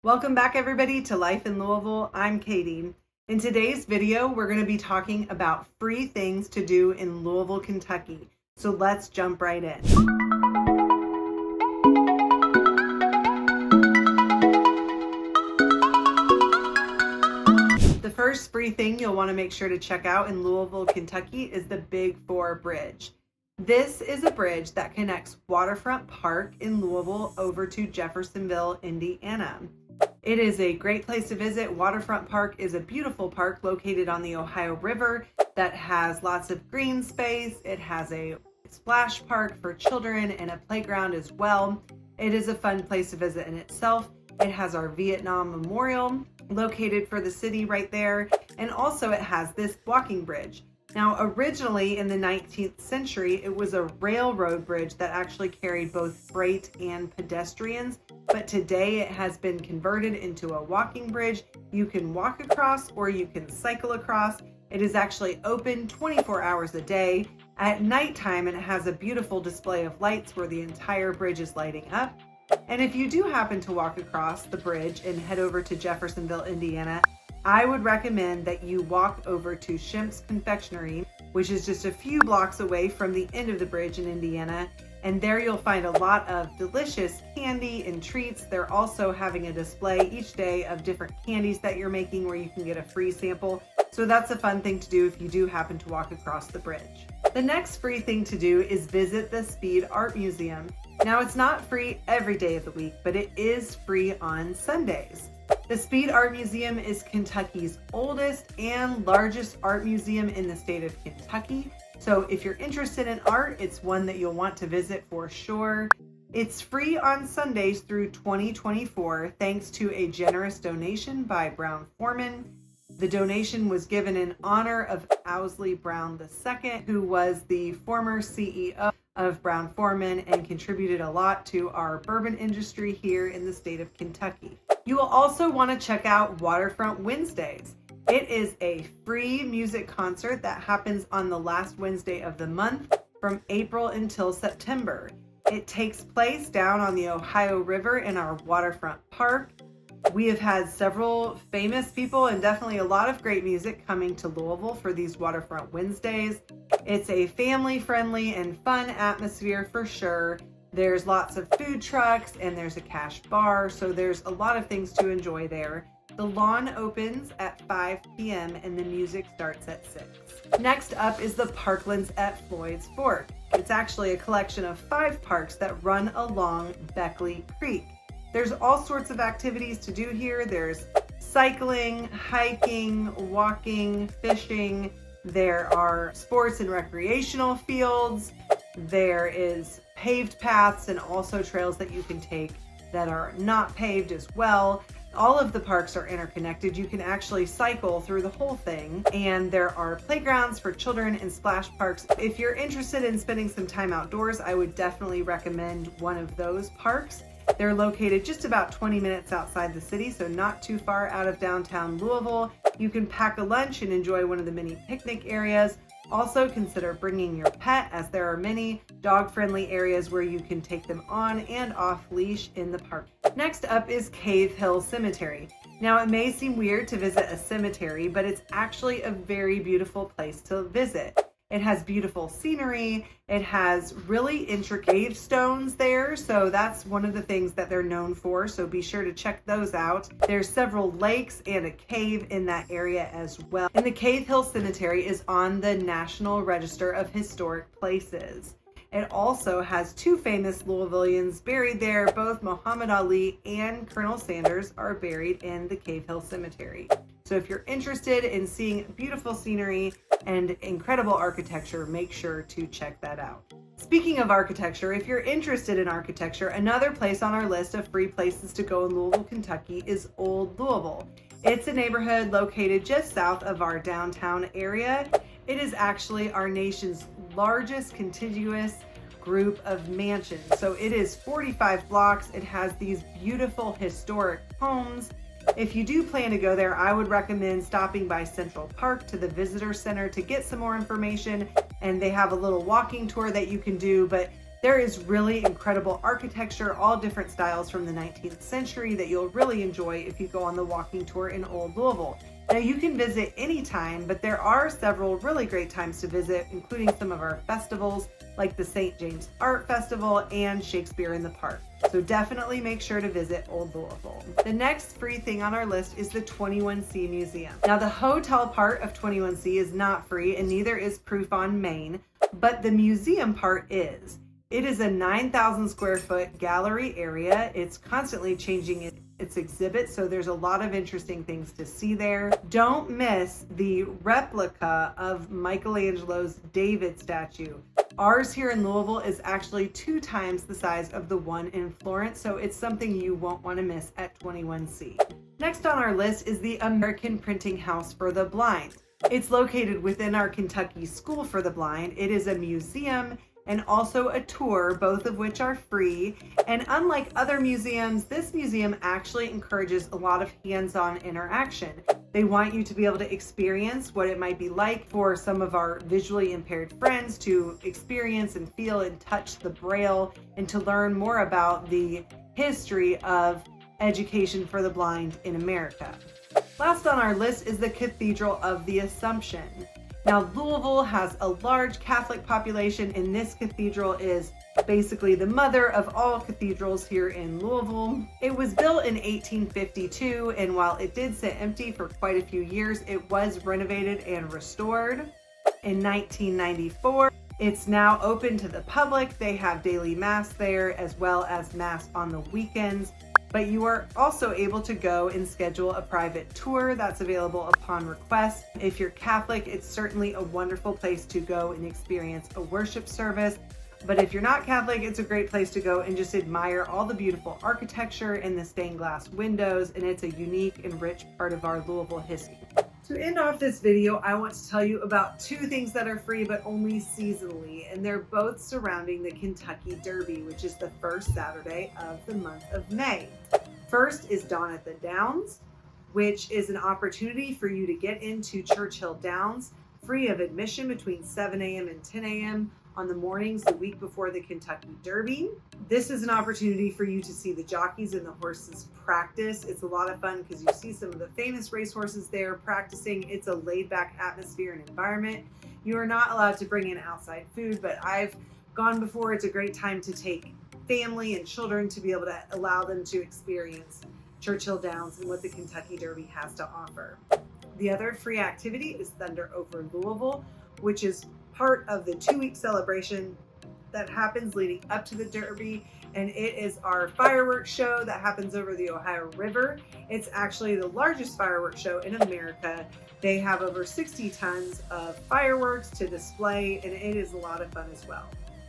Welcome back everybody to Life in Louisville. I'm Katie. In today's video, we're going to be talking about free things to do in Louisville, Kentucky. So let's jump right in. The first free thing you'll want to make sure to check out in Louisville, Kentucky is the Big Four Bridge. This is a bridge that connects Waterfront Park in Louisville over to Jeffersonville, Indiana. It is a great place to visit. Waterfront Park is a beautiful park located on the Ohio River that has lots of green space. It has a splash park for children and a playground as well. It is a fun place to visit in itself. It has our Vietnam Memorial located for the city right there. And also it has this walking bridge. Now, originally in the 19th century, it was a railroad bridge that actually carried both freight and pedestrians. But today it has been converted into a walking bridge. You can walk across or you can cycle across. It is actually open 24 hours a day. At nighttime, it has a beautiful display of lights where the entire bridge is lighting up. And if you do happen to walk across the bridge and head over to Jeffersonville, Indiana, I would recommend that you walk over to Shemp's Confectionery, which is just a few blocks away from the end of the bridge in Indiana. And there you'll find a lot of delicious candy and treats. They're also having a display each day of different candies that you're making where you can get a free sample. So that's a fun thing to do if you do happen to walk across the bridge. The next free thing to do is visit the Speed Art Museum. Now, it's not free every day of the week, but it is free on Sundays. The Speed Art Museum is Kentucky's oldest and largest art museum in the state of Kentucky. So if you're interested in art, it's one that you'll want to visit for sure. It's free on Sundays through 2024, thanks to a generous donation by Brown-Forman. The donation was given in honor of Owsley Brown II, who was the former CEO of Brown-Forman and contributed a lot to our bourbon industry here in the state of Kentucky. You will also want to check out Waterfront Wednesdays. It is a free music concert that happens on the last Wednesday of the month from April until September. It takes place down on the Ohio River in our Waterfront Park. We have had several famous people and definitely a lot of great music coming to Louisville for these Waterfront Wednesdays. It's a family-friendly and fun atmosphere for sure. There's lots of food trucks and there's a cash bar, so there's a lot of things to enjoy there. The lawn opens at 5 p.m. and the music starts at 6. Next up is the Parklands at Floyd's Fork. It's actually a collection of 5 parks that run along Beckley Creek. There's all sorts of activities to do here. There's cycling, hiking, walking, fishing. There are sports and recreational fields. There is paved paths and also trails that you can take that are not paved as well. All of the parks are interconnected. You can actually cycle through the whole thing, and there are playgrounds for children and splash parks. If you're interested in spending some time outdoors, I would definitely recommend one of those parks. They're located just about 20 minutes outside the city, so not too far out of downtown Louisville. You can pack a lunch and enjoy one of the many picnic areas. Also consider bringing your pet, as there are many dog-friendly areas where you can take them on and off leash in the park. Next up is Cave Hill Cemetery. Now, it may seem weird to visit a cemetery, but it's actually a very beautiful place to visit. It has beautiful scenery. It has really intricate gravestones there. So that's one of the things that they're known for. So be sure to check those out. There's several lakes and a cave in that area as well. And the Cave Hill Cemetery is on the National Register of Historic Places. It also has 2 famous Louisvillians buried there. Both Muhammad Ali and Colonel Sanders are buried in the Cave Hill Cemetery. So if you're interested in seeing beautiful scenery and incredible architecture, make sure to check that out. Speaking of architecture, if you're interested in architecture, another place on our list of free places to go in Louisville, Kentucky is Old Louisville. It's a neighborhood located just south of our downtown area. It is actually our nation's largest contiguous group of mansions. So it is 45 blocks. It has these beautiful historic homes. If you do plan to go there, I would recommend stopping by Central Park to the Visitor Center to get some more information. And they have a little walking tour that you can do, but There is really incredible architecture, all different styles from the 19th century that you'll really enjoy if you go on the walking tour in Old Louisville. Now you can visit anytime, but there are several really great times to visit, including some of our festivals like the St. James Art Festival and Shakespeare in the Park. So definitely make sure to visit Old Louisville. The next free thing on our list is the 21C Museum. Now the hotel part of 21C is not free and neither is Proof on Main, but the museum part is. It is a 9,000 square foot gallery area. It's constantly changing its exhibit, so there's a lot of interesting things to see there. Don't miss the replica of Michelangelo's David statue. Ours here in Louisville is actually 2 times the size of the one in Florence, so it's something you won't want to miss at 21C. Next on our list is the American Printing House for the Blind. It's located within our Kentucky School for the Blind. It is a museum and also a tour, both of which are free. And unlike other museums, this museum actually encourages a lot of hands-on interaction. They want you to be able to experience what it might be like for some of our visually impaired friends to experience and feel and touch the Braille and to learn more about the history of education for the blind in America. Last on our list is the Cathedral of the Assumption. Now, Louisville has a large Catholic population, and this cathedral is basically the mother of all cathedrals here in Louisville. It was built in 1852, and while it did sit empty for quite a few years, it was renovated and restored. In 1994, it's now open to the public. They have daily mass there as well as mass on the weekends. But you are also able to go and schedule a private tour that's available upon request. If you're Catholic, it's certainly a wonderful place to go and experience a worship service. But if you're not Catholic, it's a great place to go and just admire all the beautiful architecture and the stained glass windows, and it's a unique and rich part of our Louisville history. To end off this video, I want to tell you about 2 things that are free but only seasonally, and they're both surrounding the Kentucky Derby, which is the first Saturday of the month of May. First is Dawn at the Downs, which is an opportunity for you to get into Churchill Downs free of admission between 7 a.m. and 10 a.m. on the mornings the week before the Kentucky Derby. This is an opportunity for you to see the jockeys and the horses practice. It's a lot of fun because you see some of the famous racehorses there practicing. It's a laid-back atmosphere and environment. You are not allowed to bring in outside food, but I've gone before. It's a great time to take family and children to be able to allow them to experience Churchill Downs and what the Kentucky Derby has to offer. The other free activity is Thunder over Louisville, which is part of the 2-week celebration that happens leading up to the Derby, and it is our fireworks show that happens over the Ohio River. It's actually the largest fireworks show in America. They have over 60 tons of fireworks to display, and it is a lot of fun as well.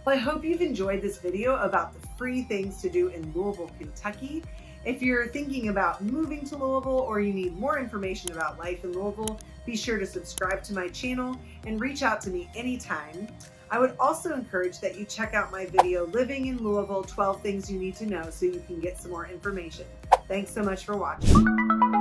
Well, I hope you've enjoyed this video about the free things to do in Louisville, Kentucky. If you're thinking about moving to Louisville or you need more information about life in Louisville, be sure to subscribe to my channel and reach out to me anytime. I would also encourage that you check out my video, Living in Louisville, 12 Things You Need to Know, so you can get some more information. Thanks so much for watching.